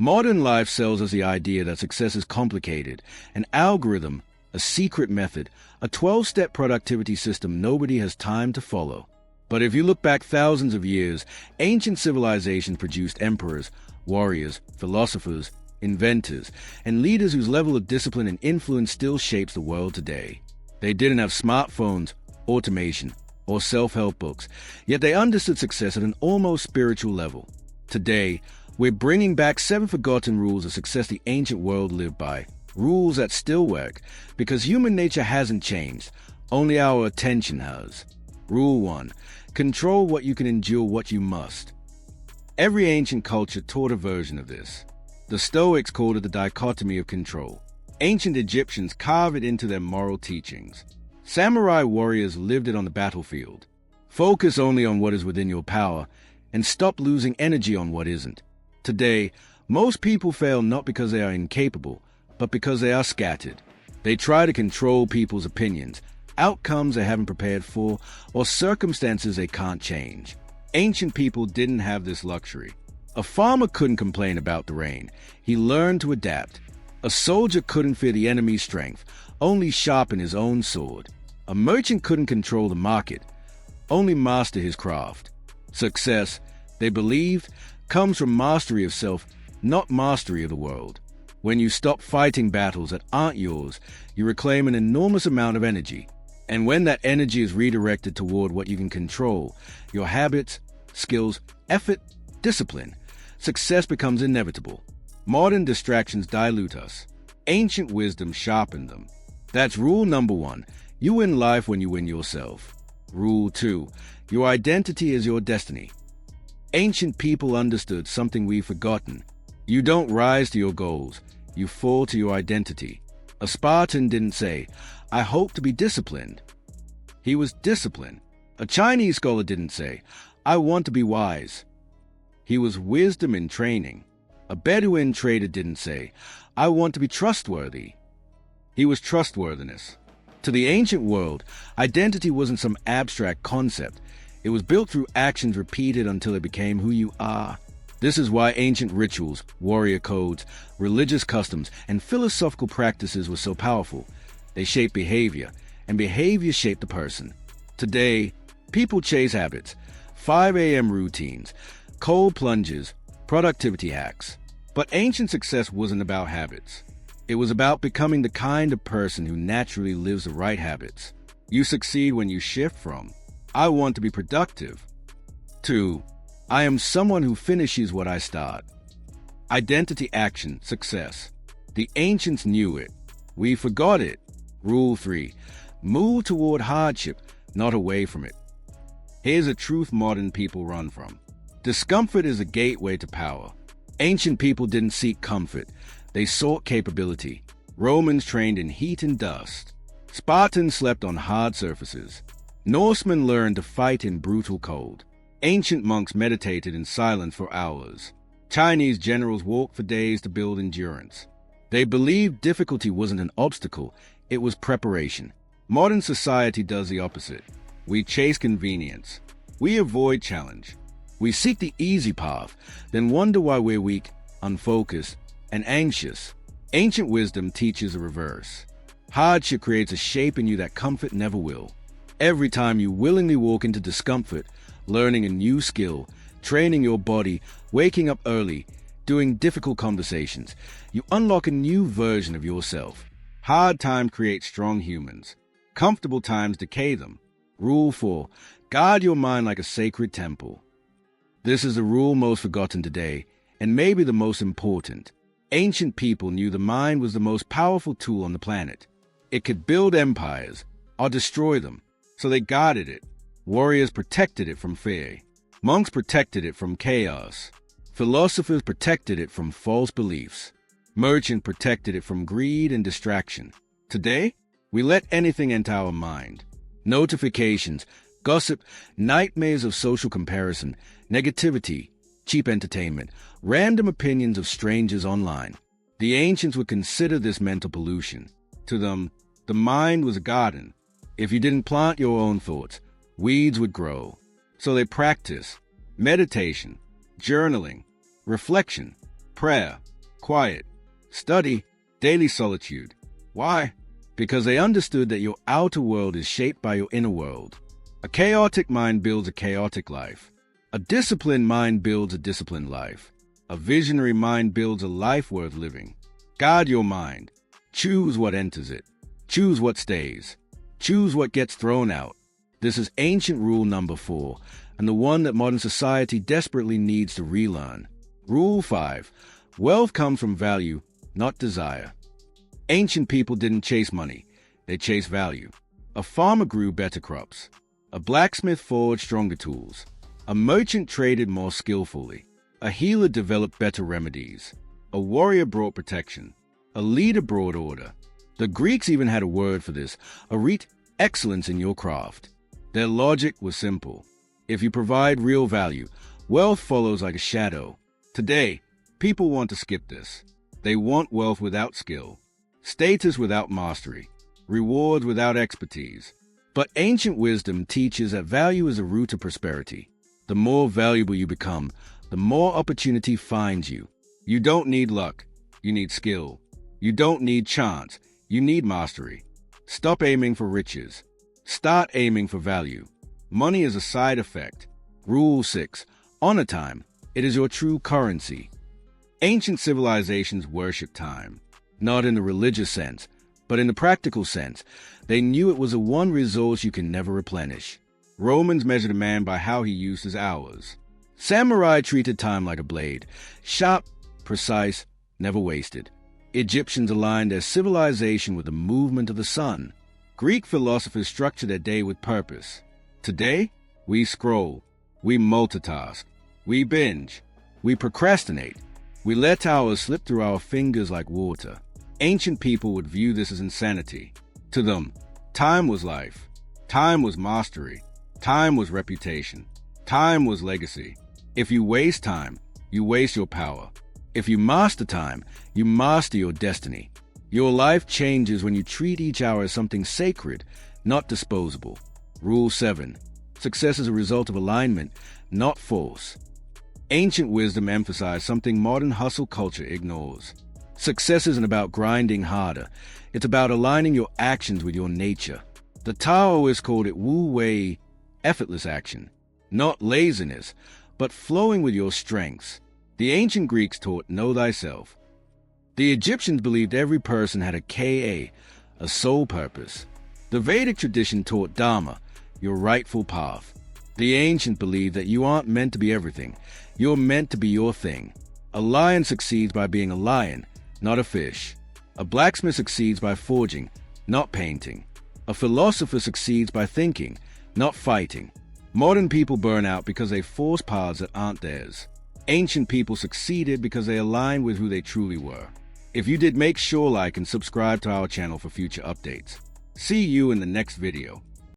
Modern life sells us the idea that success is complicated, an algorithm, a secret method, a 12-step productivity system nobody has time to follow. But if you look back thousands of years, ancient civilizations produced emperors, warriors, philosophers, inventors, and leaders whose level of discipline and influence still shapes the world today. They didn't have smartphones, automation, or self-help books, yet they understood success at an almost spiritual level. Today, we're bringing back 7 forgotten rules of success the ancient world lived by, rules that still work, because human nature hasn't changed, only our attention has. Rule 1. Control what you can, endure what you must. Every ancient culture taught a version of this. The Stoics called it the dichotomy of control. Ancient Egyptians carved it into their moral teachings. Samurai warriors lived it on the battlefield. Focus only on what is within your power, and stop losing energy on what isn't. Today, most people fail not because they are incapable, but because they are scattered. They try to control people's opinions, outcomes they haven't prepared for, or circumstances they can't change. Ancient people didn't have this luxury. A farmer couldn't complain about the rain. He learned to adapt. A soldier couldn't fear the enemy's strength, only sharpen his own sword. A merchant couldn't control the market, only master his craft. Success, they believed, comes from mastery of self, not mastery of the world. When you stop fighting battles that aren't yours, you reclaim an enormous amount of energy. And when that energy is redirected toward what you can control, your habits, skills, effort, discipline, success becomes inevitable. Modern distractions dilute us. Ancient wisdom sharpened them. That's rule number 1. You win life when you win yourself. Rule 2. Your identity is your destiny. Ancient people understood something we've forgotten. You don't rise to your goals. You fall to your identity. A Spartan didn't say, "I hope to be disciplined." He was disciplined. A Chinese scholar didn't say, "I want to be wise." He was wisdom in training. A Bedouin trader didn't say, "I want to be trustworthy." He was trustworthiness. To the ancient world, identity wasn't some abstract concept. It was built through actions repeated until it became who you are. This is why ancient rituals, warrior codes, religious customs, and philosophical practices were so powerful. They shaped behavior, and behavior shaped the person. Today, people chase habits, 5 a.m. routines, cold plunges, productivity hacks. But ancient success wasn't about habits. It was about becoming the kind of person who naturally lives the right habits. You succeed when you shift from, "I want to be productive," to, "I am someone who finishes what I start." Identity, action, success. The ancients knew it. We forgot it. Rule 3. Move toward hardship, not away from it. Here's a truth modern people run from. Discomfort is a gateway to power. Ancient people didn't seek comfort. They sought capability. Romans trained in heat and dust. Spartans slept on hard surfaces. Norsemen learned to fight in brutal cold. Ancient monks meditated in silence for hours. Chinese generals walked for days to build endurance. They believed difficulty wasn't an obstacle, it was preparation. Modern society does the opposite. We chase convenience. We avoid challenge. We seek the easy path, then wonder why we're weak, unfocused, and anxious. Ancient wisdom teaches the reverse. Hardship creates a shape in you that comfort never will. Every time you willingly walk into discomfort, learning a new skill, training your body, waking up early, doing difficult conversations, you unlock a new version of yourself. Hard times create strong humans. Comfortable times decay them. Rule 4. Guard your mind like a sacred temple. This is the rule most forgotten today, and maybe the most important. Ancient people knew the mind was the most powerful tool on the planet. It could build empires or destroy them, so they guarded it. Warriors protected it from fear. Monks protected it from chaos. Philosophers protected it from false beliefs. Merchants protected it from greed and distraction. Today, we let anything enter our mind. Notifications, gossip, nightmares of social comparison, negativity, cheap entertainment, random opinions of strangers online. The ancients would consider this mental pollution. To them, the mind was a garden. If you didn't plant your own thoughts, weeds would grow. So they practiced meditation, journaling, reflection, prayer, quiet, study, daily solitude. Why? Because they understood that your outer world is shaped by your inner world. A chaotic mind builds a chaotic life. A disciplined mind builds a disciplined life. A visionary mind builds a life worth living. Guard your mind. Choose what enters it. Choose what stays. Choose what gets thrown out. This is ancient rule number 4, and the one that modern society desperately needs to relearn. Rule 5. Wealth comes from value, not desire. Ancient people didn't chase money. They chased value. A farmer grew better crops. A blacksmith forged stronger tools. A merchant traded more skillfully. A healer developed better remedies. A warrior brought protection. A leader brought order. The Greeks even had a word for this, arete, excellence in your craft. Their logic was simple. If you provide real value, wealth follows like a shadow. Today, people want to skip this. They want wealth without skill, status without mastery, rewards without expertise. But ancient wisdom teaches that value is the root of prosperity. The more valuable you become, the more opportunity finds you. You don't need luck. You need skill. You don't need chance. You need mastery. Stop aiming for riches. Start aiming for value. Money is a side effect. Rule 6. Honor time. It is your true currency. Ancient civilizations worshiped time, not in the religious sense, but in the practical sense. They knew it was the one resource you can never replenish. Romans measured a man by how he used his hours. Samurai treated time like a blade, sharp, precise, never wasted. Egyptians aligned their civilization with the movement of the sun. Greek philosophers structured their day with purpose. Today, we scroll, we multitask, we binge, we procrastinate. We let hours slip through our fingers like water. Ancient people would view this as insanity. To them, time was life. Time was mastery. Time was reputation. Time was legacy. If you waste time, you waste your power. If you master time, you master your destiny. Your life changes when you treat each hour as something sacred, not disposable. Rule 7. Success is a result of alignment, not force. Ancient wisdom emphasized something modern hustle culture ignores. Success isn't about grinding harder. It's about aligning your actions with your nature. The Taoists called it Wu Wei, effortless action. Not laziness, but flowing with your strengths. The ancient Greeks taught know thyself. The Egyptians believed every person had a Ka, a soul purpose. The Vedic tradition taught Dharma, your rightful path. The ancient believed that you aren't meant to be everything. You're meant to be your thing. A lion succeeds by being a lion, not a fish. A blacksmith succeeds by forging, not painting. A philosopher succeeds by thinking, not fighting. Modern people burn out because they force paths that aren't theirs. Ancient people succeeded because they aligned with who they truly were. If you did, make sure like and subscribe to our channel for future updates. See you in the next video.